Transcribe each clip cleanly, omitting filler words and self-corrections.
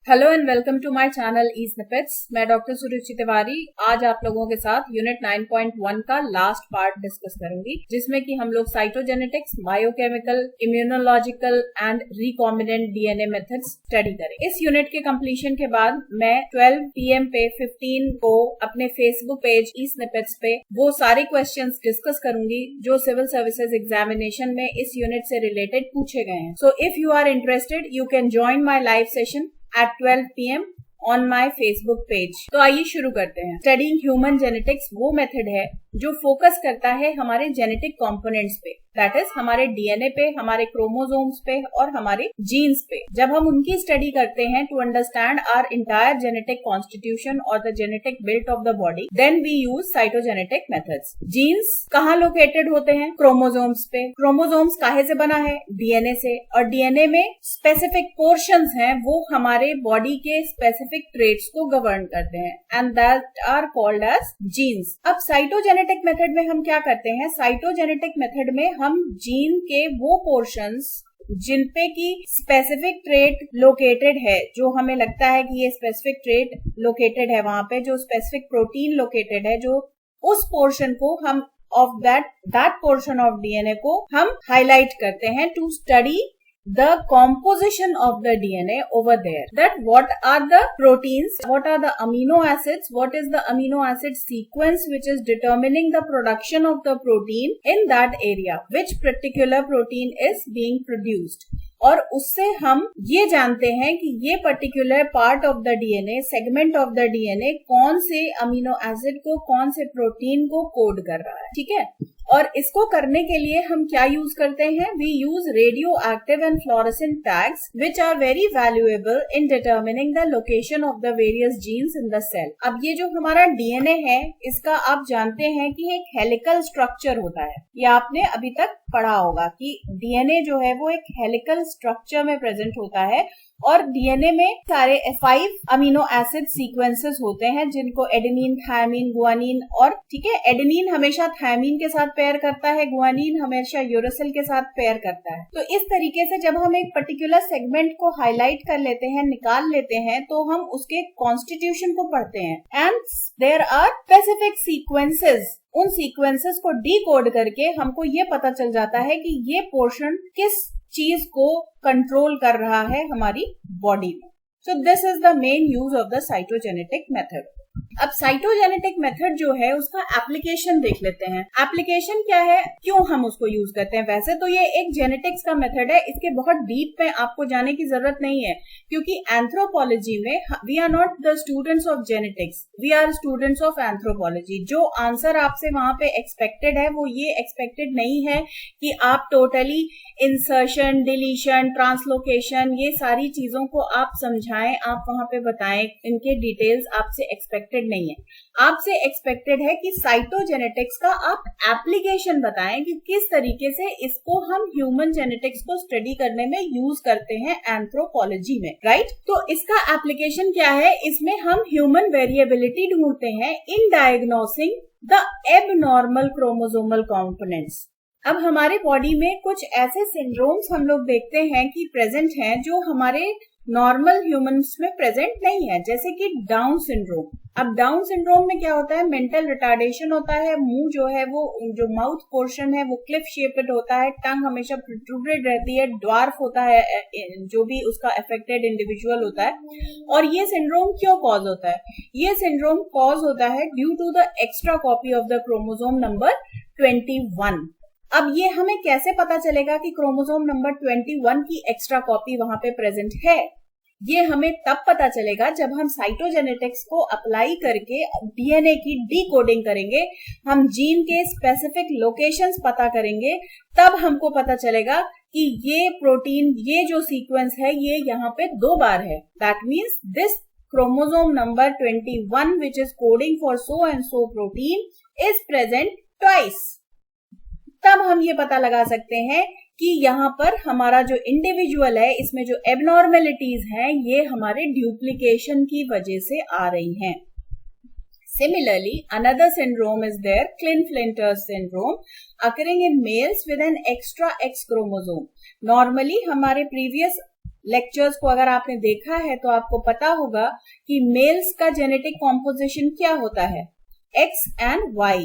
Hello and welcome to my channel E Snippets. मैं doctor Suruchi Tiwari आज आप लोगों के साथ यूनिट 9.1 का लास्ट पार्ट डिस्कस करूंगी, जिसमें कि हम लोग cytogenetics, biochemical, immunological and recombinant DNA methods study करें। इस यूनिट के कंप्लीशन के बाद मैं 12 PM पे 15 को अपने फेसबुक पेज ई स्निपेट्स पे वो सारे क्वेश्चंस डिस्कस करूंगी जो सिविल सर्विसेज एग्जामिनेशन में इस यूनिट से रिलेटेड पूछे गए हैं। So if you are interested you can join my live session at 12 PM on my Facebook page। तो आइए शुरू करते हैं। स्टडीइंग ह्यूमन जेनेटिक्स वो मेथड है जो फोकस करता है हमारे जेनेटिक कंपोनेंट्स पे, दैट इज हमारे डीएनए पे, हमारे क्रोमोसोम्स पे और हमारे जीन्स पे। जब हम उनकी स्टडी करते हैं to understand our entire genetic constitution और the genetic built of the body, then we use cytogenetic methods. Genes कहाँ लोकेटेड होते हैं? क्रोमोसोम्स पे। क्रोमोसोम्स काहे से बना है? डीएनए से। और डीएनए में स्पेसिफिक पोर्शंस हैं वो हमारे बॉडी के स्पेसिफिक ट्रेट्स को गवर्न करते हैं and that are called as genes. अब साइटोजेनेटिक मेथड में हम क्या करते हैं? साइटोजेनेटिक मेथड में हम जीन के वो पोर्शंस जिनपे की स्पेसिफिक ट्रेट लोकेटेड है, जो हमें लगता है कि ये स्पेसिफिक ट्रेट लोकेटेड है, वहां पे जो स्पेसिफिक प्रोटीन लोकेटेड है, जो उस पोर्शन को हम of that portion of DNA को हम हाईलाइट करते हैं to study the composition of the DNA over there, that what are the proteins, what are the amino acids, what is the amino acid sequence which is determining the production of the protein in that area, which particular protein is being produced। और उससे हम ये जानते हैं कि ये particular part of the DNA, segment of the DNA कौन से अमीनो एसिड को, कौन से प्रोटीन को कोड कर रहा है। ठीक है। और इसको करने के लिए हम क्या यूज करते हैं? We use radioactive and fluorescent tags which are very valuable in determining the location of the various genes in the cell. अब ये जो हमारा डीएनए है, इसका आप जानते हैं कि एक हेलिकल स्ट्रक्चर होता है। ये आपने अभी तक पढ़ा होगा कि डीएनए जो है वो एक हेलिकल स्ट्रक्चर में प्रेजेंट होता है और डीएनए में सारे 5 अमीनो एसिड सीक्वेंसेस होते हैं, जिनको एडेनिन, थायमीन, गुआनिन और ठीक है, एडेनिन हमेशा थायमीन के साथ पेयर करता है, गुआनिन हमेशा यूरेसिल के साथ पेयर करता है। तो इस तरीके से जब हम एक पर्टिकुलर सेगमेंट को हाईलाइट कर लेते हैं, निकाल लेते हैं, तो हम उसके कॉन्स्टिट्यूशन को पढ़ते हैं and there are specific sequences. उन सीक्वेंसेस को डीकोड करके हमको ये पता चल जाता है कि ये पोर्शन किस चीज को कंट्रोल कर रहा है हमारी बॉडी में। So this is the main use of the cytogenetic method. अब साइटोजेनेटिक मेथड जो है उसका एप्लीकेशन देख लेते हैं। एप्लीकेशन क्या है, क्यों हम उसको यूज करते हैं? वैसे तो ये एक जेनेटिक्स का मेथड है, इसके बहुत डीप में आपको जाने की जरूरत नहीं है, क्योंकि एंथ्रोपोलॉजी में we are not the students of genetics, we are students of anthropology. जो आंसर आपसे वहां पे एक्सपेक्टेड है वो ये एक्सपेक्टेड नहीं है कि आप टोटली इंसर्शन, डिलीशन, ट्रांसलोकेशन, ये सारी चीजों को आप समझाएं, आप वहां पे बताएं, इनके डिटेल्स आपसे एक्सपेक्टेड नहीं है। आपसे एक्सपेक्टेड है कि साइटोजेनेटिक्स का आप एप्लीकेशन बताएं कि किस तरीके से इसको हम ह्यूमन जेनेटिक्स को स्टडी करने में यूज करते हैं एंथ्रोपोलॉजी में, राइट? तो इसका एप्लीकेशन क्या है? इसमें हम ह्यूमन वेरिएबिलिटी ढूंढते हैं in diagnosing the abnormal chromosomal components. अब हमारे बॉडी में कुछ ऐसे सिंड्रोम्स हम लोग देखते हैं कि प्रेजेंट हैं जो हमारे नॉर्मल ह्यूमंस में प्रेजेंट नहीं है, जैसे कि डाउन सिंड्रोम। अब डाउन सिंड्रोम में क्या होता है? मेंटल रिटार्डेशन होता है, मुंह जो है वो, जो माउथ पोर्शन है वो क्लिफ शेप्ड होता है, टंग हमेशा प्रोट्रूडेड रहती है, ड्वार्फ होता है जो भी उसका अफेक्टेड इंडिविजुअल होता है। और ये सिंड्रोम क्यों कॉज होता है? ये सिंड्रोम कॉज होता है due to the extra copy of the chromosome number 21। अब ये हमें कैसे पता चलेगा कि क्रोमोसोम नंबर 21 की एक्स्ट्रा कॉपी वहां पे प्रेजेंट है? ये हमें तब पता चलेगा जब हम साइटोजेनेटिक्स को अप्लाई करके डीएनए की डीकोडिंग करेंगे, हम जीन के स्पेसिफिक लोकेशंस पता करेंगे, तब हमको पता चलेगा कि ये प्रोटीन, ये जो सीक्वेंस है ये यहाँ पे 2 बार है। That means this chromosome number 21 which is coding for so and so protein is present twice. तब हम ये पता लगा सकते हैं कि यहाँ पर हमारा जो इंडिविजुअल है, इसमें जो एबनॉर्मेलिटीज हैं ये हमारे ड्यूप्लीकेशन की वजह से आ रही हैं। Similarly, another syndrome is there, Klinefelter syndrome, occurring in males with an extra X chromosome. Normally, हमारे previous लेक्चर्स को अगर आपने देखा है तो आपको पता होगा कि मेल्स का जेनेटिक कॉम्पोजिशन क्या होता है, X and Y,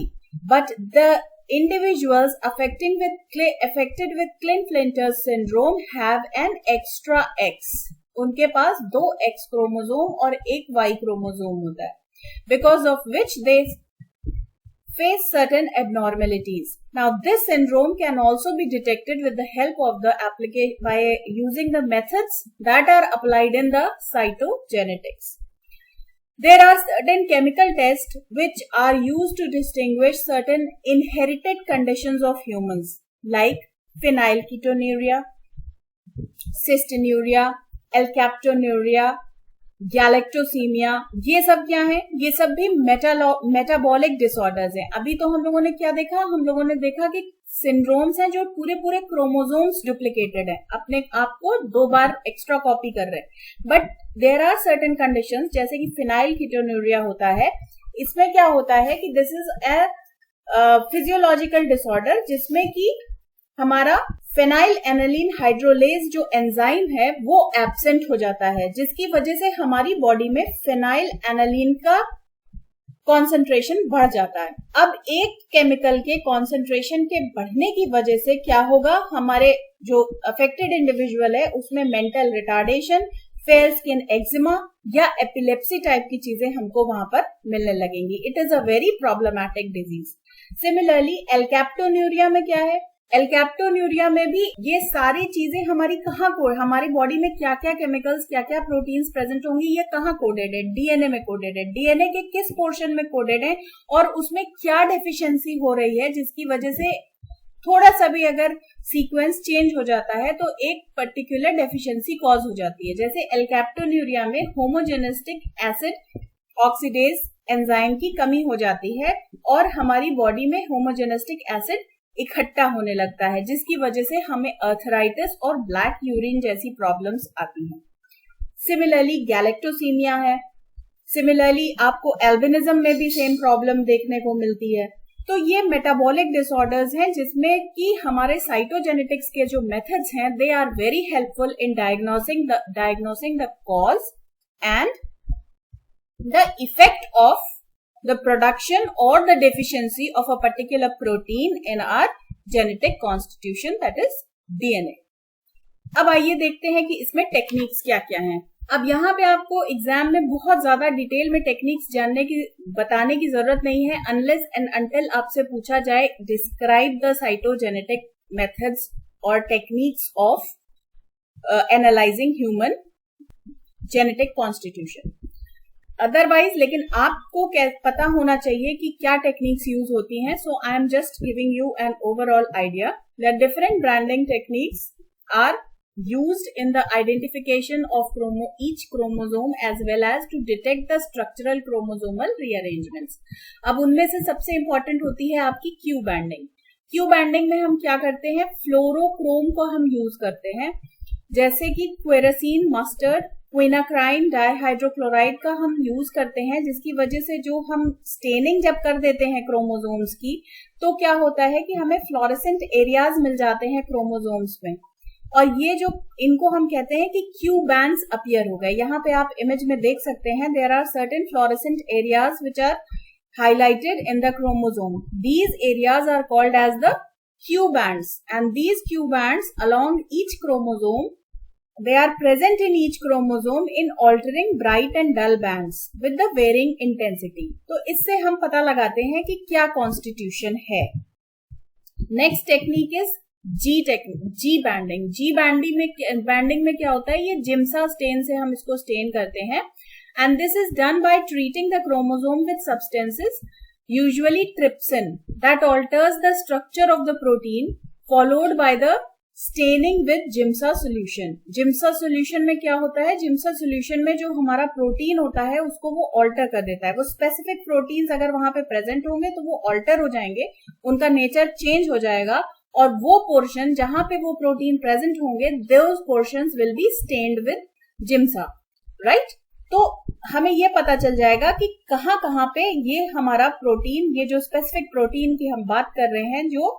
but the individuals affected with Klinefelter syndrome have an extra X. उनके पास 2 X क्रोमोसोम और 1 Y क्रोमोसोम होता है, because of which they face certain abnormalities. Now, this syndrome can also be detected with the help of the application by using the methods that are applied in the cytogenetics. There are certain chemical tests which are used to distinguish certain inherited conditions of humans, like phenylketonuria, cystinuria, alkaptonuria, galactosaemia, ये सब क्या है? ये सब भी metabolic disorders हैं. अभी तो हम लोगों ने क्या देखा? हम लोगों ने देखा कि सिंड्रोम्स हैं जो पूरे पूरे क्रोमोसोम्स डुप्लीकेटेड हैं, अपने आप को 2 बार एक्स्ट्रा कॉपी कर रहे हैं. But there are certain conditions, जैसे कि फिनाइलकीटोन्यूरिया होता है. इसमें क्या होता है कि this is a physiological disorder जिसमें कि हमारा फेनाइल एनालिन हाइड्रोलेज जो एंजाइम है वो एब्सेंट हो जाता है, जिसकी वजह से हमारी बॉडी में फेनाइल एनालिन का कॉन्सेंट्रेशन बढ़ जाता है. अब एक केमिकल के कॉन्सेंट्रेशन के बढ़ने की वजह से क्या होगा? हमारे जो अफेक्टेड इंडिविजुअल है उसमें mental retardation, fair skin eczema या एपिलेप्सी टाइप की चीजें हमको वहां पर मिलने लगेंगी. It is a very problematic disease. Similarly alkaptonuria में क्या है? एल्कैप्टोन्यूरिया में भी ये सारी चीजें हमारी कहाँ को, हमारी बॉडी में क्या क्या केमिकल्स, क्या क्या प्रोटीन्स प्रेजेंट होंगी, ये कहाँ कोडेड है? डीएनए में कोडेड है. डीएनए के किस पोर्शन में कोडेड है और उसमें क्या डेफिशिएंसी हो रही है जिसकी वजह से थोड़ा सा भी अगर सीक्वेंस चेंज हो जाता है तो एक पर्टिकुलर डेफिशिएंसी कॉज हो जाती है. जैसे एल्कैप्टोन्यूरिया में होमोजेनिस्टिक एसिड ऑक्सीडेज एंजाइम की कमी हो जाती है और हमारी बॉडी में होमोजेनिस्टिक एसिड इकट्ठा होने लगता है, जिसकी वजह से हमें अर्थराइटिस और ब्लैक यूरिन जैसी प्रॉब्लम्स आती हैं. सिमिलरली गैलेक्टोसीमिया है. सिमिलरली आपको एल्बिनिज्म में भी सेम प्रॉब्लम देखने को मिलती है. तो ये मेटाबॉलिक डिसऑर्डर्स हैं जिसमें कि हमारे साइटोजेनेटिक्स के जो मेथड्स हैं they are very helpful in diagnosing the cause and the effect of the production or the deficiency of a particular protein in our genetic constitution, that is DNA. अब आइए देखते हैं कि इसमें टेक्निक्स क्या क्या हैं. अब यहाँ पे आपको एग्जाम में बहुत ज्यादा डिटेल में टेक्निक्स बताने की जरूरत नहीं है, अनलेस एंड अनटिल आपसे पूछा जाए डिस्क्राइब द साइटोजेनेटिक मेथड्स और techniques of analysing human genetic constitution. Otherwise लेकिन आपको पता होना चाहिए कि क्या टेक्निक्स यूज होती हैं. So I am just giving you an overall idea that different branding techniques are used in the identification of each chromosome as well as to detect the structural chromosomal rearrangements. अब उनमें से सबसे important होती है आपकी Q bending. Q bending में हम क्या करते हैं? फ्लोरोक्रोम को हम यूज करते हैं, जैसे कि क्वेरासिन मस्टर्ड, क्विनाक्राइन डाइहाइड्रोक्लोराइड का हम यूज करते हैं, जिसकी वजह से जो हम स्टेनिंग जब कर देते हैं क्रोमोसोम्स की तो क्या होता है कि हमें फ्लोरेसेंट एरियाज मिल जाते हैं क्रोमोसोम्स में, और ये जो इनको हम कहते हैं कि क्यू बैंड्स अपीयर हो गए. यहाँ पे आप इमेज में देख सकते हैं there are certain fluorescent areas which are highlighted in the chromosome. These areas are called as the Q bands, and these Q bands along each chromosome, they are present in each chromosome in altering bright and dull bands with the varying intensity. तो इससे हम पता लगाते हैं कि क्या constitution है. Next technique is G banding. G banding में क्या होता है? ये जिम्सा स्टेन से हम इसको स्टेन करते हैं, and this is done by treating the chromosome with substances, usually trypsin, that alters the structure of the protein, followed by the staining with Giemsa solution. Giemsa solution में क्या होता है? Giemsa solution में जो हमारा protein होता है उसको वो ऑल्टर कर देता है. वो स्पेसिफिक प्रोटीन्स अगर वहां पे प्रेजेंट होंगे तो वो ऑल्टर हो जाएंगे, उनका नेचर चेंज हो जाएगा, और वो पोर्शन जहां पे वो प्रोटीन प्रेजेंट होंगे those portions will be stained with Giemsa, right? तो हमें ये पता चल जाएगा कि कहाँ पे ये हमारा प्रोटीन, ये जो स्पेसिफिक प्रोटीन की हम बात कर रहे हैं जो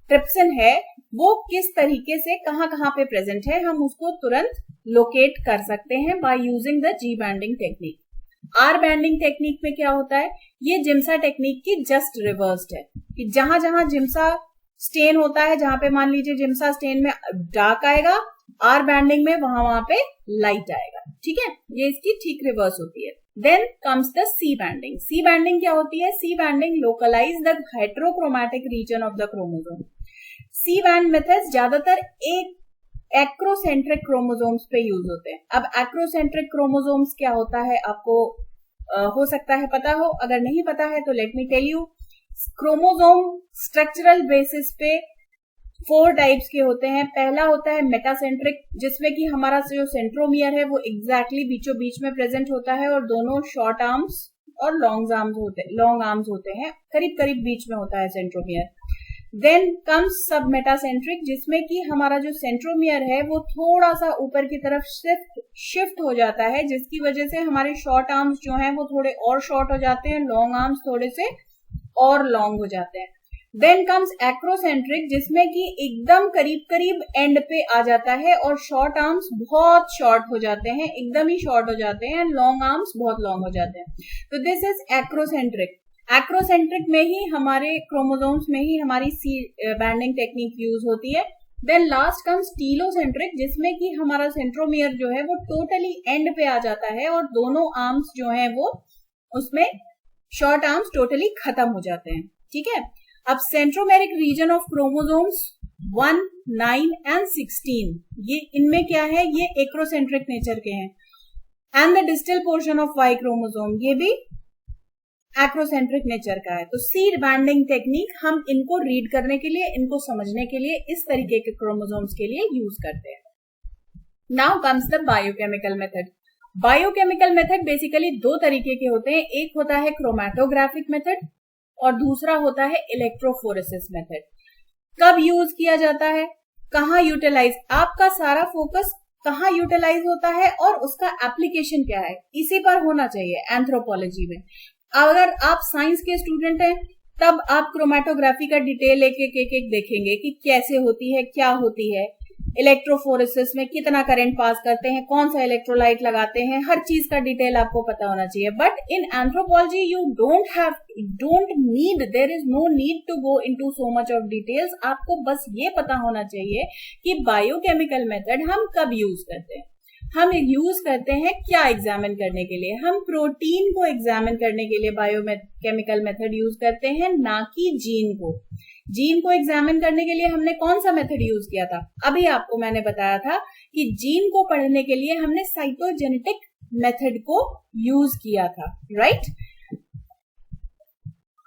ट्रिप्सिन है, वो किस तरीके से कहाँ पे प्रेजेंट है, हम उसको तुरंत लोकेट कर सकते हैं by using the G banding technique. R banding technique में क्या होता है, ये जिम्सा टेक्निक की जस्ट रिवर्स्ड है कि जहां जहां जिम्सा स्टेन होता है, जहां पे मान लीजिए जिम्सा स्टेन में डार्क आएगा, आर बैंडिंग में वहां पे लाइट आएगा। ठीक है, ये इसकी ठीक रिवर्स होती है। Then comes the C banding. C banding क्या होती है, C banding localize the heterochromatic region of the chromosome. C band methods ज्यादातर एक एक्रोसेंट्रिक क्रोमोसोम्स पे यूज होते हैं। अब एक्रोसेंट्रिक क्रोमोसोम्स क्या होता है आपको हो सकता है पता हो, अगर नहीं पता है तो let me tell you. Chromosome structural basis पे 4 टाइप्स के होते हैं। पहला होता है मेटासेंट्रिक, जिसमें कि हमारा जो सेंट्रोमियर है वो एग्जैक्टली बीचों बीच में प्रेजेंट होता है और दोनों शॉर्ट आर्म्स और लॉन्ग आर्म्स होते हैं, करीब करीब बीच में होता है सेंट्रोमियर। देन कम्स सब मेटासेंट्रिक, जिसमें कि हमारा जो सेंट्रोमियर है वो थोड़ा सा ऊपर की तरफ शिफ्ट हो जाता है, जिसकी वजह से हमारे शॉर्ट आर्म्स जो हैं वो थोड़े और शॉर्ट हो जाते हैं, लॉन्ग आर्म्स थोड़े से और लॉन्ग हो जाते हैं। देन कम्स एक्रोसेंट्रिक, जिसमें कि एकदम करीब करीब एंड पे आ जाता है और शॉर्ट आर्म्स बहुत शॉर्ट हो जाते हैं, एकदम ही शॉर्ट हो जाते हैं, लॉन्ग आर्म्स बहुत लॉन्ग हो जाते हैं। तो दिस इज एक्रोसेंट्रिक। एक्रोसेंट्रिक में ही हमारे क्रोमोसोम्स में ही हमारी सी बैंडिंग टेक्निक यूज होती है। देन लास्ट कम्स टीलोसेंट्रिक, जिसमें कि हमारा सेंट्रोमियर जो है वो टोटली एंड पे आ जाता है और दोनों आर्म्स जो हैं वो उसमें शॉर्ट आर्म्स टोटली खत्म हो जाते हैं। ठीक है, अब centromeric reason of chromosomes 1, 9 and 16, ये इनमें क्या है, ये एक्रोसेंट्रिक नेचर के हैं। And the distal portion of Y chromosome, ये भी एक्रोसेंट्रिक नेचर का है। तो सी बैंडिंग टेक्निक हम इनको रीड करने के लिए, इनको समझने के लिए इस तरीके के क्रोमोसोम्स के लिए यूज करते हैं। Now comes the biochemical method. Biochemical method basically 2 तरीके के होते हैं, एक होता है क्रोमैटोग्राफिक मेथड और दूसरा होता है इलेक्ट्रोफोरेसिस मेथड। कब यूज किया जाता है, कहाँ यूटिलाइज, आपका सारा फोकस कहाँ यूटिलाइज होता है और उसका एप्लीकेशन क्या है, इसी पर होना चाहिए एंथ्रोपोलॉजी में। अगर आप साइंस के स्टूडेंट हैं तब आप क्रोमैटोग्राफी का डिटेल एक एक देखेंगे कि कैसे होती है, क्या होती है। इलेक्ट्रोफोरेसिस में कितना करंट पास करते हैं, कौन सा इलेक्ट्रोलाइट लगाते हैं, हर चीज का डिटेल आपको पता होना चाहिए। But in anthropology you don't need, there is no need to go into so much of details. आपको बस ये पता होना चाहिए कि बायोकेमिकल मेथड हम कब यूज करते हैं। हम यूज करते हैं क्या एग्जामिन करने के लिए, हम प्रोटीन को एग्जामिन करने के लिए बायोकेमिकल मेथड यूज करते हैं, ना कि जीन को। जीन को एग्जामिन करने के लिए हमने कौन सा मेथड यूज किया था, अभी आपको मैंने बताया था कि जीन को पढ़ने के लिए हमने साइटोजेनेटिक मेथड को यूज किया था, राइट।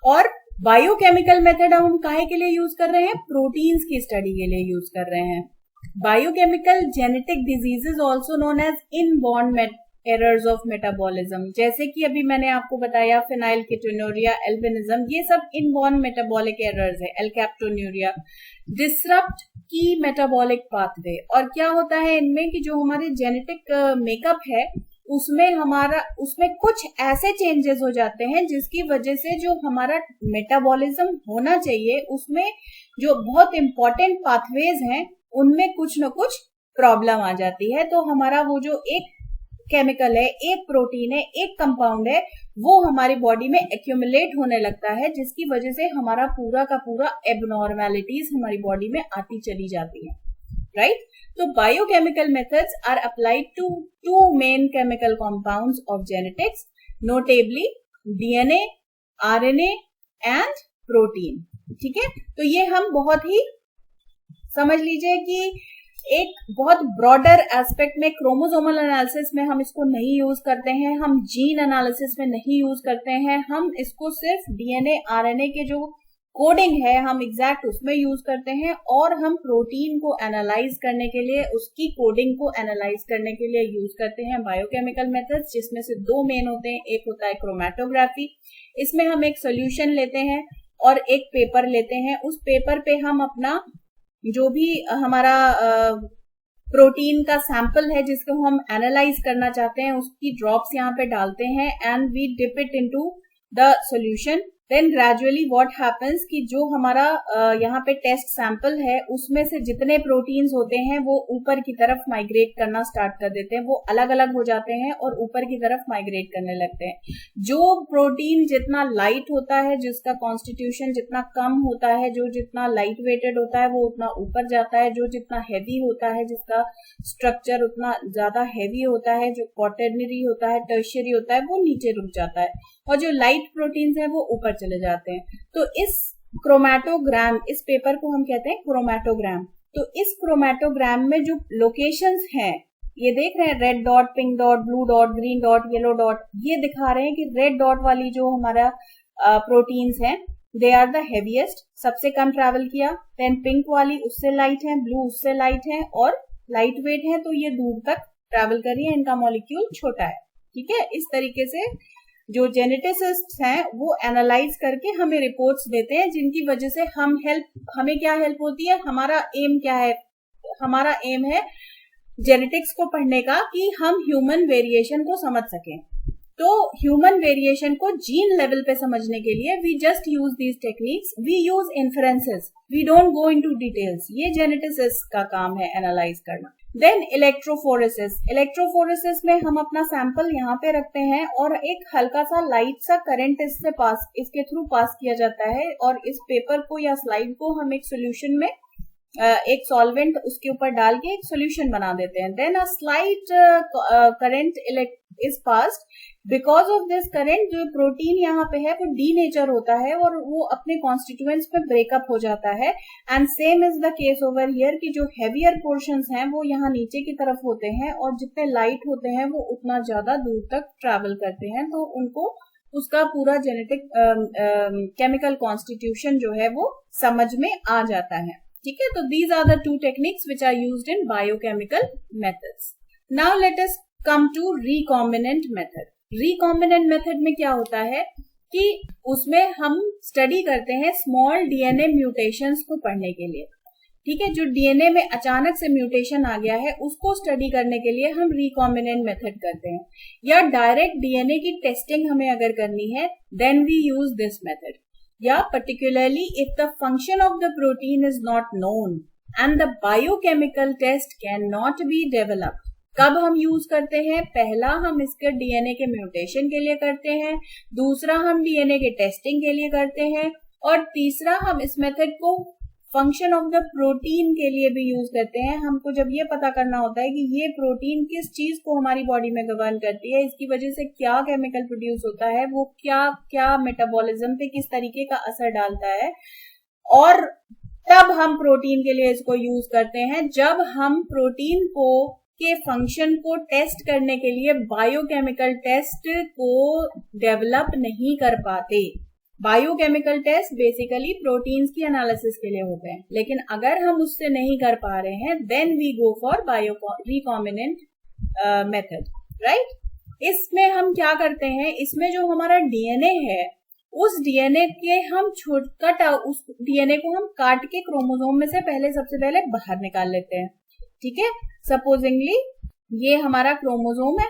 और बायोकेमिकल मेथड हम काहे के लिए यूज कर रहे हैं, प्रोटीन्स की स्टडी के लिए यूज कर रहे हैं। Biochemical genetic diseases also known as inborn errors of metabolism, जैसे कि अभी मैंने आपको बताया फेनाइलकेटोन्यूरिया, एल्बिनिज्म, ये सब इनबॉर्न मेटाबॉलिक एरर्स है। एलकैप्टोन्यूरिया डिसरप्ट की मेटाबॉलिक पाथवे, और क्या होता है इनमें कि जो हमारे जेनेटिक मेकअप है उसमें कुछ ऐसे चेंजेस हो जाते हैं जिसकी वजह से जो हमारा मेटाबॉलिज्म होना चाहिए उसमें जो बहुत इंपॉर्टेंट पाथवेज हैं उनमें कुछ न कुछ प्रॉब्लम आ जाती है। तो हमारा वो जो एक केमिकल है, एक प्रोटीन है, एक कंपाउंड है, वो हमारी बॉडी में एक्यूमुलेट होने लगता है, जिसकी वजह से हमारा पूरा का पूरा एबनॉर्मेलिटीज हमारी बॉडी में आती चली जाती है, राइट। तो biochemical methods are applied to 2 main chemical compounds of genetics, notably DNA, RNA and protein. ठीक है, तो ये हम बहुत ही समझ लीजिए कि एक बहुत ब्रॉडर एस्पेक्ट में क्रोमोसोमल एनालिसिस में हम इसको नहीं यूज करते हैं, हम जीन एनालिसिस में नहीं यूज करते हैं, हम इसको सिर्फ डीएनए आरएनए के जो कोडिंग है हम एग्जैक्ट उसमें यूज करते हैं, और हम प्रोटीन को एनालाइज करने के लिए, उसकी कोडिंग को एनालाइज करने के लिए यूज करते हैं बायोकेमिकल मेथड्स, जिसमें से 2 मेन होते हैं। एक होता है क्रोमैटोग्राफी, इसमें हम एक सोल्यूशन लेते हैं और एक पेपर लेते हैं, उस पेपर पे हम अपना जो भी हमारा प्रोटीन का सैंपल है जिसको हम एनालाइज करना चाहते हैं उसकी ड्रॉप्स यहाँ पे डालते हैं and we dip it into the solution then gradually what happens कि जो हमारा यहाँ पे टेस्ट सैंपल है उसमें से जितने प्रोटीन्स होते हैं वो ऊपर की तरफ माइग्रेट करना स्टार्ट कर देते हैं, वो अलग अलग हो जाते हैं और ऊपर की तरफ माइग्रेट करने लगते हैं। जो प्रोटीन जितना लाइट होता है, जिसका कॉन्स्टिट्यूशन जितना कम होता है, जो जितना लाइट वेटेड होता है वो उतना ऊपर जाता है, जो जितना हैवी होता है, जिसका स्ट्रक्चर उतना ज्यादा हैवी होता है, जो क्वाटरनरी होता है, टर्शियरी होता है, वो नीचे रुक जाता है, और जो लाइट प्रोटीन्स हैं वो ऊपर चले जाते हैं। तो इस क्रोमैटोग्राम, इस पेपर को हम कहते हैं क्रोमैटोग्राम। तो इस क्रोमैटोग्राम में जो लोकेशंस हैं, ये देख रहे हैं, red dot, pink dot, blue dot, green dot, yellow dot, ये दिखा रहे हैं कि रेड डॉट वाली जो हमारा प्रोटीन्स हैं दे आर द हेवीएस्ट, सबसे कम ट्रैवल किया। देन पिंक वाली उससे लाइट है, ब्लू उससे लाइट है और लाइट वेट है, तो ये दूर तक ट्रैवल कर रही है, इनका मॉलिक्यूल छोटा है। ठीक है, इस तरीके से जो जेनेटिसिस्ट हैं वो एनालाइज करके हमें रिपोर्ट्स देते हैं, जिनकी वजह से हमें क्या हेल्प होती है, हमारा एम क्या है, हमारा एम है जेनेटिक्स को पढ़ने का कि हम ह्यूमन वेरिएशन को समझ सकें। तो ह्यूमन वेरिएशन को जीन लेवल पे समझने के लिए we just use these techniques, we use inferences, we don't go into details. ये जेनेटिसिस्ट का काम है एनालाइज करना। देन इलेक्ट्रोफोरेसिस, इलेक्ट्रोफोरेसिस में हम अपना सैंपल यहाँ पे रखते हैं और एक हल्का सा लाइट सा करंट इसके थ्रू पास किया जाता है, और इस पेपर को या स्लाइड को हम एक सोल्यूशन में एक सॉल्वेंट उसके ऊपर डाल के एक सोल्यूशन बना देते हैं। Then a slight current is passed, because of this current जो प्रोटीन यहाँ पे है वो डीनेचर होता है और वो अपने कॉन्स्टिट्यूएंट्स में ब्रेकअप हो जाता है। And same is the case over here कि जो हैवियर पोर्शंस हैं वो यहाँ नीचे की तरफ होते हैं, और जितने लाइट होते हैं वो उतना ज्यादा दूर तक ट्रैवल करते हैं, तो उनको उसका पूरा जेनेटिक केमिकल कॉन्स्टिट्यूशन जो है वो समझ में आ जाता है। ठीक है, तो these are the two techniques which are used in biochemical methods. Now let us come to recombinant method. Recombinant method में क्या होता है कि उसमें हम स्टडी करते हैं स्मॉल डीएनए म्यूटेशंस को पढ़ने के लिए। ठीक है, जो डीएनए में अचानक से म्यूटेशन आ गया है उसको स्टडी करने के लिए हम रिकॉम्बिनेंट मेथड करते हैं, या डायरेक्ट डीएनए की टेस्टिंग हमें अगर करनी है then we use this method, या particularly if the function of the protein is not known and the biochemical test cannot be developed। कब हम यूज करते हैं, पहला हम इसके डीएनए के म्यूटेशन के लिए करते हैं, दूसरा हम डीएनए के टेस्टिंग के लिए करते हैं, और तीसरा हम इस मेथड को फंक्शन ऑफ द प्रोटीन के लिए भी यूज करते हैं। हमको जब ये पता करना होता है कि ये प्रोटीन किस चीज को हमारी बॉडी में गवर्न करती है, इसकी वजह से क्या केमिकल प्रोड्यूस होता है, वो क्या क्या मेटाबॉलिज्म पे किस तरीके का असर डालता है, और तब हम प्रोटीन के लिए इसको यूज करते हैं। जब हम प्रोटीन को के फंक्शन को टेस्ट करने के लिए बायोकेमिकल टेस्ट को डेवलप नहीं कर पाते। बायोकेमिकल टेस्ट बेसिकली प्रोटीन्स की एनालिसिस के लिए होते हैं, लेकिन अगर हम उससे नहीं कर पा रहे हैं then we go for recombinant method, right. इसमें हम क्या करते हैं, इसमें जो हमारा डीएनए है उस डीएनए के हम उस डीएनए को हम काट के क्रोमोसोम में से सबसे पहले बाहर निकाल लेते हैं। ठीक है, सपोजिंगली ये हमारा क्रोमोसोम है,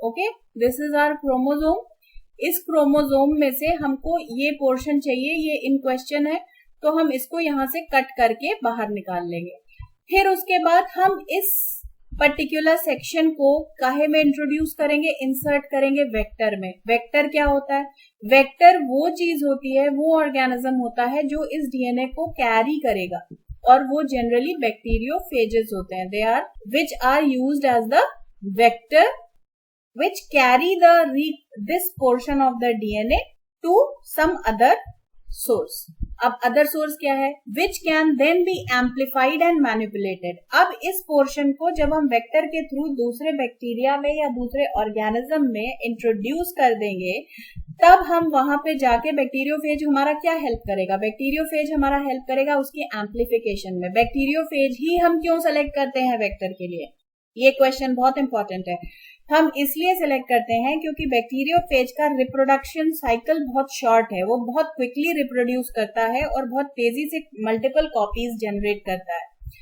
okay, this is our chromosome. इस क्रोमोसोम में से हमको ये पोर्शन चाहिए, ये इन क्वेश्चन है, तो हम इसको यहाँ से कट करके बाहर निकाल लेंगे। फिर उसके बाद हम इस पर्टिकुलर सेक्शन को काहे में इंट्रोड्यूस करेंगे, इंसर्ट करेंगे वेक्टर में। वेक्टर क्या होता है, वेक्टर वो चीज होती है, वो ऑर्गेनिज्म होता है जो इस डीएनए को कैरी करेगा, और वो जनरली बैक्टीरियोफेजेस होते हैं। They are which are used as the vector which carry this portion of the DNA to some other source। अब other source क्या है, which can then be amplified and manipulated। अब इस portion को जब हम वेक्टर के थ्रू दूसरे बैक्टीरिया में या दूसरे ऑर्गेनिज्म में इंट्रोड्यूस कर देंगे, तब हम वहां पे जाके बैक्टीरियोफेज हमारा क्या हेल्प करेगा, बैक्टीरियोफेज हमारा हेल्प करेगा उसकी एम्प्लीफिकेशन में। बैक्टीरियोफेज ही हम क्यों सेलेक्ट करते हैं वेक्टर के लिए, ये क्वेश्चन बहुत इंपॉर्टेंट है। हम इसलिए सिलेक्ट करते हैं क्योंकि बैक्टीरियोफेज का रिप्रोडक्शन साइकिल बहुत शॉर्ट है, वो बहुत क्विकली रिप्रोड्यूस करता है और बहुत तेजी से मल्टीपल कॉपीज जनरेट करता है।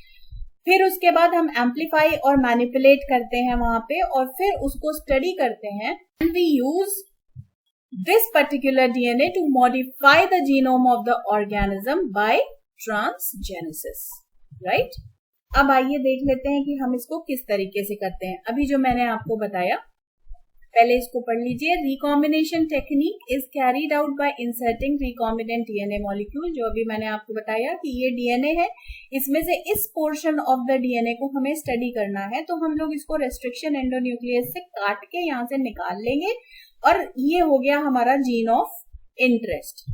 फिर उसके बाद हम एम्पलीफाई और मैनिपुलेट करते हैं वहां पे, और फिर उसको स्टडी करते हैं। We use this particular DNA to modify the genome of the organism by transgenesis, right? अब आइए देख लेते हैं कि हम इसको किस तरीके से करते हैं। अभी जो मैंने आपको बताया, पहले इसको पढ़ लीजिए। Recombination technique is carried out by inserting recombinant DNA molecule. जो अभी मैंने आपको बताया कि ये डीएनए है, इसमें से इस पोर्शन ऑफ द डीएनए को हमें स्टडी करना है, तो हम लोग इसको रेस्ट्रिक्शन एंडोन्यूक्लियस से काट के यहाँ से निकाल लेंगे और ये हो गया हमारा जीन ऑफ इंटरेस्ट।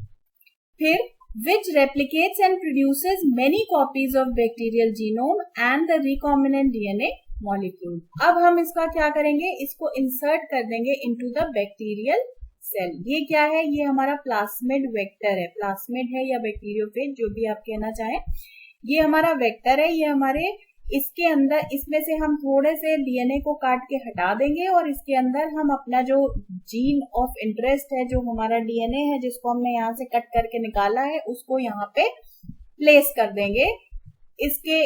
फिर which replicates and produces many copies of bacterial genome and the recombinant DNA molecule। अब हम इसका क्या करेंगे, इसको इंसर्ट कर देंगे इनटू द बैक्टीरियल सेल। ये क्या है, ये हमारा प्लास्मिड वेक्टर है, प्लास्मिड है या बैक्टीरियोफेज, जो भी आप कहना चाहें। ये हमारा वेक्टर है, ये हमारे इसके अंदर, इसमें से हम थोड़े से डीएनए को काट के हटा देंगे और इसके अंदर हम अपना जो जीन ऑफ इंटरेस्ट है, जो हमारा डीएनए है जिसको हमने यहाँ से कट करके निकाला है, उसको यहाँ पे प्लेस कर देंगे। इसके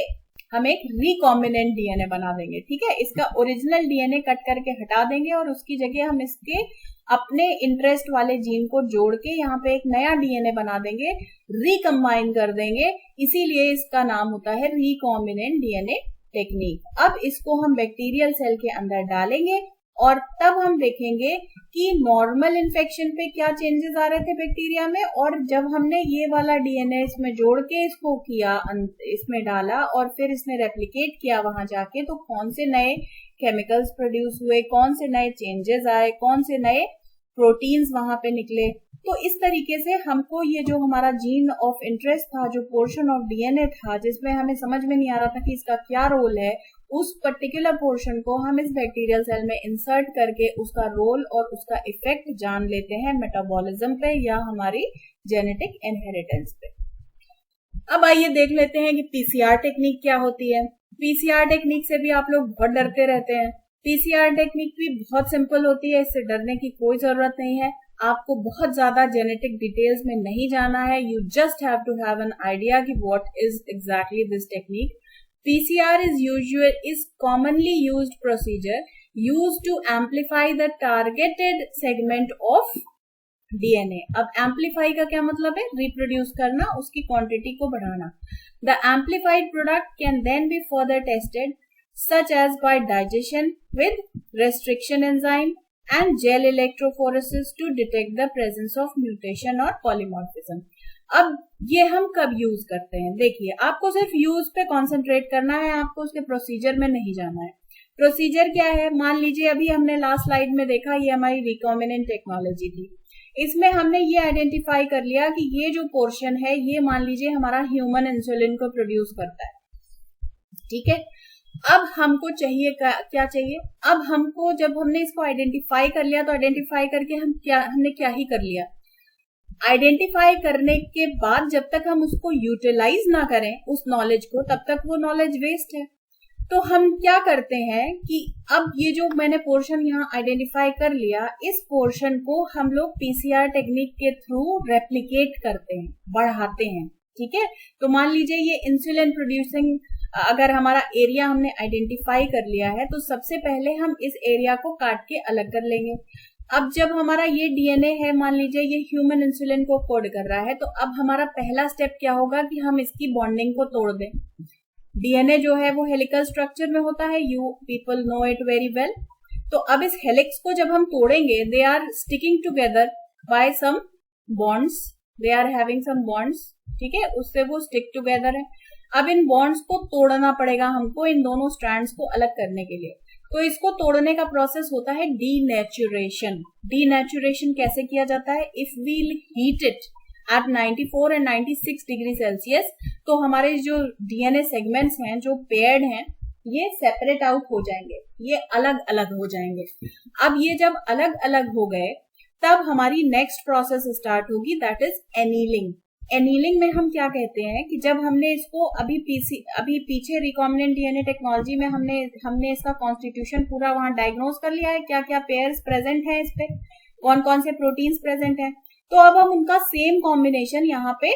हम एक रिकॉम्बिनेंट डीएनए बना देंगे, ठीक है। इसका ओरिजिनल डीएनए कट करके हटा देंगे और उसकी जगह हम इसके अपने इंटरेस्ट वाले जीन को जोड़ के यहाँ पे एक नया डीएनए बना देंगे, रिकम्बाइन कर देंगे, इसीलिए इसका नाम होता है रिकॉम्बिनेंट डीएनए टेक्निक। अब इसको हम बैक्टीरियल सेल के अंदर डालेंगे और तब हम देखेंगे कि नॉर्मल इन्फेक्शन पे क्या चेंजेस आ रहे थे बैक्टीरिया में, और जब हमने ये वाला डीएनए इसमें जोड़ के इसको किया, इसमें डाला और फिर इसने रेप्लिकेट किया वहां जाके, तो कौन से नए केमिकल्स प्रोड्यूस हुए, कौन से नए चेंजेस आए, कौन से नए प्रोटीन्स वहां पे निकले। तो इस तरीके से हमको ये जो हमारा जीन ऑफ इंटरेस्ट था, जो पोर्शन ऑफ डीएनए था जिसमें हमें समझ में नहीं आ रहा था कि इसका क्या रोल है, उस पर्टिकुलर पोर्शन को हम इस बैक्टीरियल सेल में इंसर्ट करके उसका रोल और उसका इफेक्ट जान लेते हैं मेटाबॉलिज्म पे या हमारी जेनेटिक इनहेरिटेंस पे। अब आइए देख लेते हैं कि पीसीआर टेक्निक क्या होती है। पीसीआर टेक्निक से भी आप लोग बहुत डरते रहते हैं। पीसीआर टेक्निक भी बहुत सिंपल होती है, इससे डरने की कोई जरूरत नहीं है। आपको बहुत ज्यादा जेनेटिक डिटेल्स में नहीं जाना है, you just have to have an idea कि what is exactly this technique. PCR is commonly used procedure used to amplify the targeted segment of DNA। अब amplify का क्या मतलब है, reproduce करना, उसकी quantity को बढ़ाना। The amplified product can then be further tested such as by digestion with restriction enzyme and gel electrophoresis to detect the presence of mutation or polymorphism। अब ये हम कब यूज करते हैं, देखिए आपको सिर्फ यूज पे कंसंट्रेट करना है, आपको उसके प्रोसीजर में नहीं जाना है। प्रोसीजर क्या है, मान लीजिए अभी हमने लास्ट स्लाइड में देखा, ये हमारी रिकॉम्बिनेंट टेक्नोलॉजी थी। इसमें हमने ये आइडेंटिफाई कर लिया कि ये जो पोर्शन है, ये मान लीजिए हमारा ह्यूमन इंसुलिन को प्रोड्यूस करता है, ठीक है। अब हमको चाहिए क्या चाहिए, अब हमको जब हमने इसको आइडेंटिफाई कर लिया, तो आइडेंटिफाई करके हमने क्या ही कर लिया, आइडेंटिफाई करने के बाद जब तक हम उसको यूटिलाइज ना करें उस नॉलेज को, तब तक वो नॉलेज वेस्ट है। तो हम क्या करते हैं कि अब ये जो मैंने पोर्शन यहाँ आइडेंटिफाई कर लिया, इस पोर्शन को हम लोग पीसीआर टेक्निक के थ्रू रेप्लिकेट करते हैं, बढ़ाते हैं, ठीक है। तो मान लीजिए ये इंसुलिन प्रोड्यूसिंग अगर हमारा एरिया हमने आइडेंटिफाई कर लिया है, तो सबसे पहले हम इस एरिया को काट के अलग कर लेंगे। अब जब हमारा ये डीएनए है, मान लीजिए ये ह्यूमन इंसुलिन को कोड कर रहा है, तो अब हमारा पहला स्टेप क्या होगा कि हम इसकी बॉन्डिंग को तोड़ दें। डीएनए जो है वो हेलिकल स्ट्रक्चर में होता है, you people know it very well. तो अब इस हेलिक्स को जब हम तोड़ेंगे, they are sticking together by some bonds, they are having some bonds, ठीक है, उससे वो स्टिक टुगेदर है। अब इन बॉन्ड्स को तोड़ना पड़ेगा हमको, इन दोनों स्ट्रैंड्स को अलग करने के लिए। तो इसको तोड़ने का प्रोसेस होता है डीनेचुरेशन। डीनेचुरेशन कैसे किया जाता है, if we heat it at 94 and 96 degree Celsius, तो हमारे जो डीएनए सेगमेंट्स हैं, जो पेयर्ड हैं, ये सेपरेट आउट हो जाएंगे, ये अलग अलग हो जाएंगे। अब ये जब अलग अलग हो गए, तब हमारी नेक्स्ट प्रोसेस स्टार्ट होगी, दैट इज एनीलिंग। एनीलिंग में हम क्या कहते हैं कि जब हमने इसको अभी पीछे रिकॉम्बिनेंट डीएनए टेक्नोलॉजी में हमने इसका कॉन्स्टिट्यूशन पूरा वहां डायग्नोज कर लिया है, क्या क्या पेयर्स प्रेजेंट है, इस पे कौन कौन से प्रोटीन्स प्रेजेंट है। तो अब हम उनका सेम कॉम्बिनेशन यहाँ पे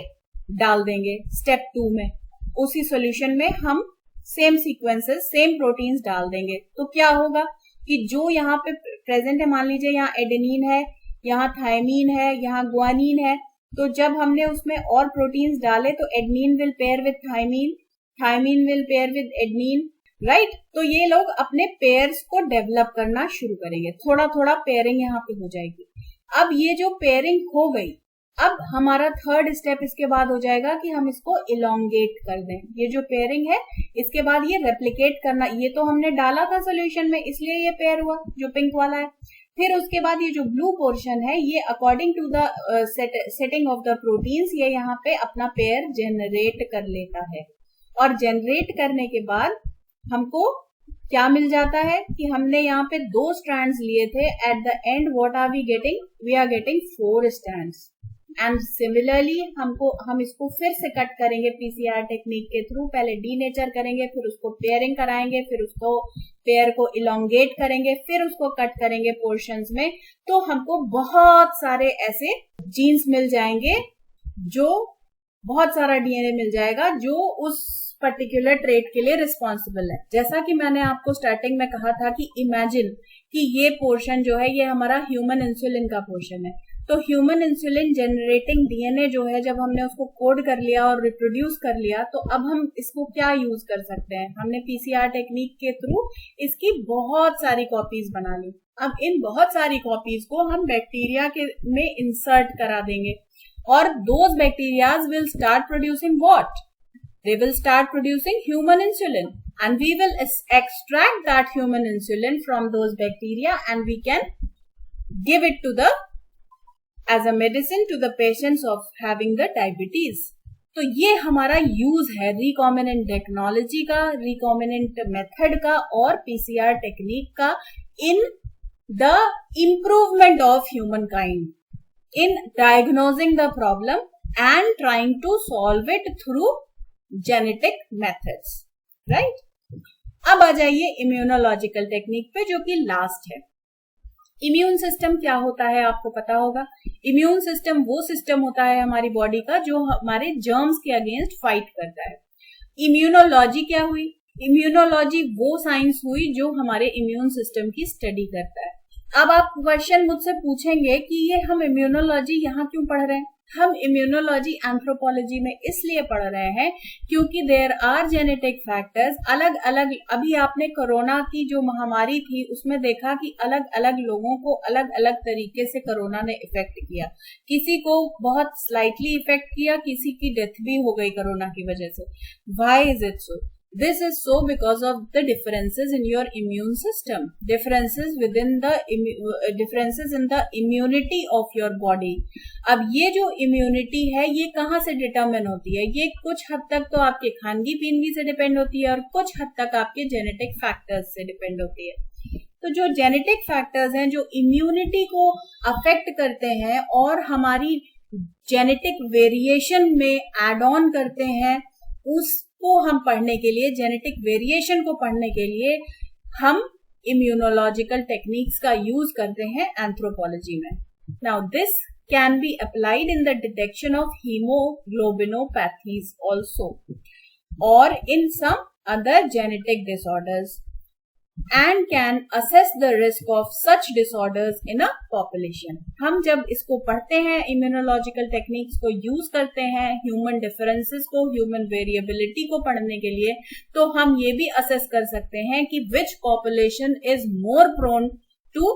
डाल देंगे स्टेप 2 में, उसी सोल्यूशन में हम सेम सीक्वेंसेस, सेम प्रोटीन्स डाल देंगे। तो क्या होगा कि जो यहाँ पे प्रेजेंट है, मान लीजिए यहाँ एडेनिन है, यहाँ थायमीन है, यहाँ ग्वानिन है। तो जब हमने उसमें और प्रोटीन्स डाले तो adenine will pair with thymine, thymine will pair with adenine, right. तो ये लोग अपने पेयर्स को डेवलप करना शुरू करेंगे, थोड़ा थोड़ा पेयरिंग यहाँ पे हो जाएगी। अब ये जो पेयरिंग हो गई, अब हमारा थर्ड स्टेप इसके बाद हो जाएगा कि हम इसको इलोंगेट कर दें। ये जो पेयरिंग है इसके बाद ये रेप्लिकेट करना, ये तो हमने डाला था सोल्यूशन में इसलिए ये पेयर हुआ जो पिंक वाला है। फिर उसके बाद ये जो ब्लू पोर्शन है ये according to the setting of the proteins ये यहाँ पे अपना पेयर जनरेट कर लेता है, और जनरेट करने के बाद हमको क्या मिल जाता है कि हमने यहाँ पे 2 स्ट्रैंड्स लिए थे, at the end what are we getting, we are getting 4 strands. And similarly हम इसको फिर से कट करेंगे पीसीआर टेक्निक के थ्रू, पहले डीनेचर करेंगे, फिर उसको पेयरिंग कराएंगे, फिर उसको पेयर को इलोंगेट करेंगे, फिर उसको कट करेंगे पोर्शंस में। तो हमको बहुत सारे ऐसे जीन्स मिल जाएंगे, जो बहुत सारा डीएनए मिल जाएगा जो उस पर्टिकुलर ट्रेट के लिए रिस्पॉन्सिबल है। जैसा कि मैंने आपको स्टार्टिंग में कहा था कि इमेजिन कि ये पोर्शन जो है ये हमारा ह्यूमन इंसुलिन का पोर्शन है। तो ह्यूमन इंसुलिन जनरेटिंग डीएनए जो है जब हमने उसको कोड कर लिया और रिप्रोड्यूस कर लिया, तो अब हम इसको क्या यूज कर सकते हैं, हमने पीसीआर टेक्निक के थ्रू इसकी बहुत सारी कॉपीज बना ली। अब इन बहुत सारी कॉपीज को हम बैक्टीरिया के में इंसर्ट करा देंगे, और those bacterias will start producing what, they will start producing human insulin, and we will extract that human insulin from those bacteria and we can give it to the as a medicine to the patients of having the diabetes. तो ये हमारा use है recombinant technology का, recombinant method का और PCR technique का in the improvement of human kind, in diagnosing the problem and trying to solve it through genetic methods, right. अब आ जाइए इम्यूनोलॉजिकल टेक्निक पे, जो कि लास्ट है। इम्यून सिस्टम क्या होता है आपको पता होगा। इम्यून सिस्टम वो सिस्टम होता है हमारी बॉडी का जो हमारे जर्म्स के अगेंस्ट फाइट करता है। इम्यूनोलॉजी क्या हुई, इम्यूनोलॉजी वो साइंस हुई जो हमारे इम्यून सिस्टम की स्टडी करता है। अब आप क्वेश्चन मुझसे पूछेंगे कि ये हम इम्यूनोलॉजी यहाँ क्यों पढ़ रहे हैं। हम इम्यूनोलॉजी एंथ्रोपोलॉजी में इसलिए पढ़ रहे हैं क्योंकि देयर आर जेनेटिक फैक्टर्स, अलग अलग, अभी आपने कोरोना की जो महामारी थी उसमें देखा कि अलग अलग लोगों को अलग अलग तरीके से कोरोना ने इफेक्ट किया। किसी को बहुत स्लाइटली इफेक्ट किया, किसी की डेथ भी हो गई कोरोना की वजह से। Why is it so? This is so because of the differences in your immune system, differences in the immunity of your body. अब ये जो immunity है ये कहाँ से डिटरमिन होती है? ये कुछ हद तक तो आपके खानगी पीनगी से डिपेंड होती है और कुछ हद तक आपके जेनेटिक फैक्टर्स से डिपेंड होती है। तो जो जेनेटिक फैक्टर्स हैं जो इम्यूनिटी को अफेक्ट करते हैं और हमारी जेनेटिक वेरिएशन में एड ऑन करते हैं, उसको हम पढ़ने के लिए, जेनेटिक वेरिएशन को पढ़ने के लिए हम इम्यूनोलॉजिकल टेक्निक्स का यूज करते हैं एंथ्रोपोलॉजी में। Now this can be applied in the detection of hemoglobinopathies also और in some other genetic disorders and can assess the risk of such disorders in a population. हम जब इसको पढ़ते हैं, इम्यूनोलॉजिकल टेक्निक्स को यूज करते हैं ह्यूमन डिफरेंसेस को, ह्यूमन वेरिएबिलिटी को पढ़ने के लिए, तो हम ये भी असेस कर सकते हैं कि which population is more prone to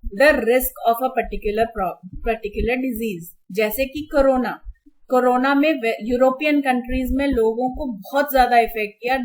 the risk of a particular disease. जैसे कि कोरोना में यूरोपियन कंट्रीज में लोगों को बहुत ज्यादा इफेक्ट किया,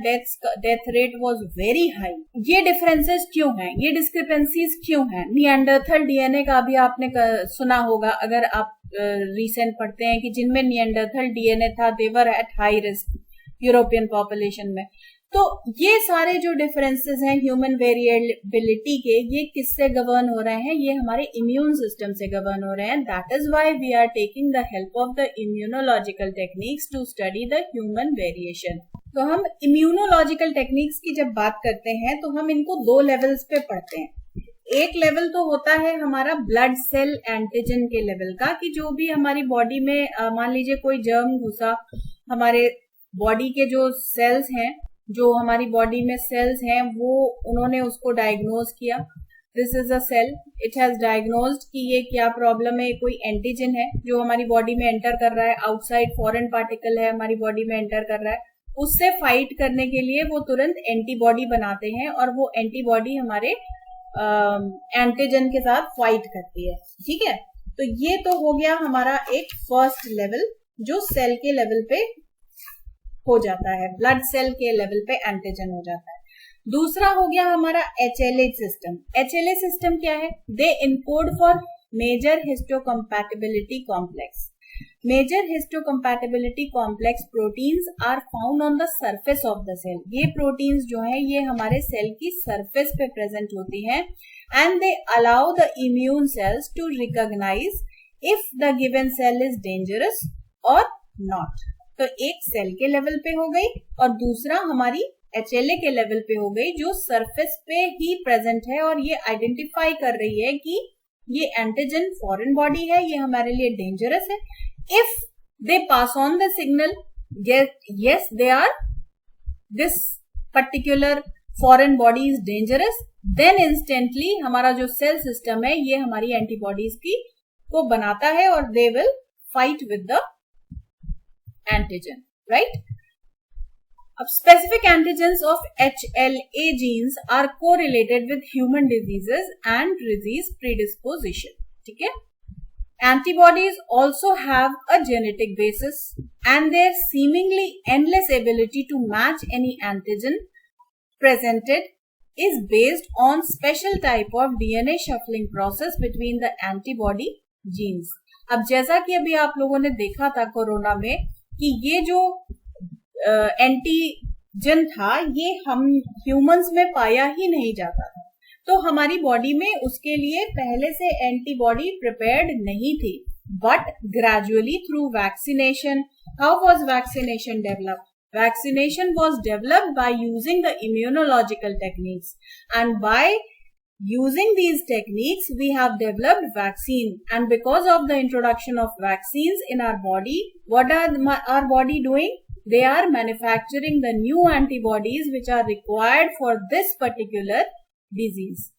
death rate was very high. ये डिफरेंसेस क्यों हैं, ये डिस्क्रिपेंसीज क्यों हैं? निएंडरथल डीएनए का भी आपने सुना होगा अगर आप रिसेंट पढ़ते हैं कि जिनमें निएंडरथल डीएनए था they were at high risk European population में। तो ये सारे जो डिफरेंसेस हैं ह्यूमन वेरिएबिलिटी के, ये किससे गवर्न हो रहे हैं? ये हमारे इम्यून सिस्टम से गवर्न हो रहे हैं। That is why we are taking the help of the immunological techniques to study the human variation. तो हम इम्यूनोलॉजिकल टेक्निक्स की जब बात करते हैं तो हम इनको 2 लेवल्स पे पढ़ते हैं। एक लेवल तो होता है हमारा ब्लड सेल एंटीजन के लेवल का, कि जो भी हमारी बॉडी में मान लीजिए कोई जर्म घुसा, हमारे बॉडी के जो सेल्स हैं, जो हमारी बॉडी में सेल्स हैं, वो उन्होंने उसको डायग्नोज किया, this is a cell, it has diagnosed कि ये क्या प्रॉब्लम है, कोई एंटीजन है जो हमारी बॉडी में एंटर कर रहा है, आउटसाइड फॉरेन पार्टिकल है हमारी बॉडी में एंटर कर रहा है, उससे फाइट करने के लिए वो तुरंत एंटीबॉडी बनाते हैं और वो एंटीबॉडी हमारे एंटीजन के साथ फाइट करती है। ठीक है, तो ये तो हो गया हमारा एक फर्स्ट लेवल जो सेल के लेवल पे हो जाता है, ब्लड सेल के लेवल पे एंटीजन हो जाता है। दूसरा हो गया हमारा HLA सिस्टम। HLA सिस्टम क्या है? They encode for major histocompatibility complex. Major histocompatibility complex proteins are found on the surface of the cell. ये प्रोटीन्स जो है ये हमारे सेल की सरफेस पे प्रेजेंट होती हैं and they allow the immune cells to recognise if the given cell is dangerous और नॉट। तो एक सेल के लेवल पे हो गई और दूसरा हमारी HLA के लेवल पे हो गई जो सरफेस पे ही प्रेजेंट है और ये आइडेंटिफाई कर रही है कि ये एंटीजन फॉरेन बॉडी है, ये हमारे लिए डेंजरस है। If they pass on the signal yes they are, this particular foreign body is dangerous, then instantly हमारा जो सेल सिस्टम है ये हमारी एंटीबॉडीज की को बनाता है और they will fight with the antigen, right? अब specific antigens of HLA genes are correlated with human diseases and disease predisposition. ठीक है, antibodies also have a genetic basis and their seemingly endless ability to match any antigen presented is based on special type of DNA shuffling process between the antibody genes. अब जैसा कि अभी आप लोगों ने देखा था कोरोना में कि ये जो एंटीजन था ये हम ह्यूमंस में पाया ही नहीं जाता था, तो हमारी बॉडी में उसके लिए पहले से एंटीबॉडी प्रिपेयर्ड नहीं थी। But gradually through vaccination, how was vaccination developed? Vaccination was developed by using the immunological techniques, and by using these techniques we have developed vaccine. And because of the introduction of vaccines in our body, what are our body doing? They are manufacturing the new antibodies which are required for this particular disease.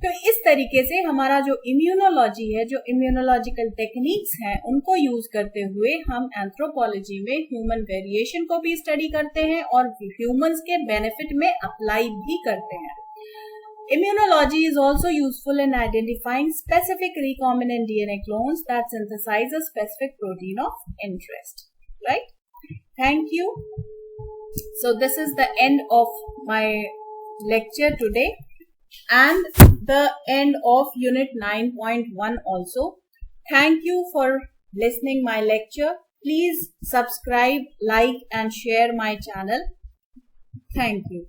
तो इस तरीके से हमारा जो immunology है, जो immunological techniques हैं, उनको यूज करते हुए हम एंथ्रोपोलॉजी में ह्यूमन वेरिएशन को भी स्टडी करते हैं और ह्यूमंस के बेनिफिट में अप्लाई भी करते हैं। Immunology is also useful in identifying specific recombinant DNA clones that synthesize a specific protein of interest. Right? Thank you. So this is the end of my lecture today and the end of unit 9.1 also. Thank you for listening my lecture. Please subscribe, like and share my channel. Thank you.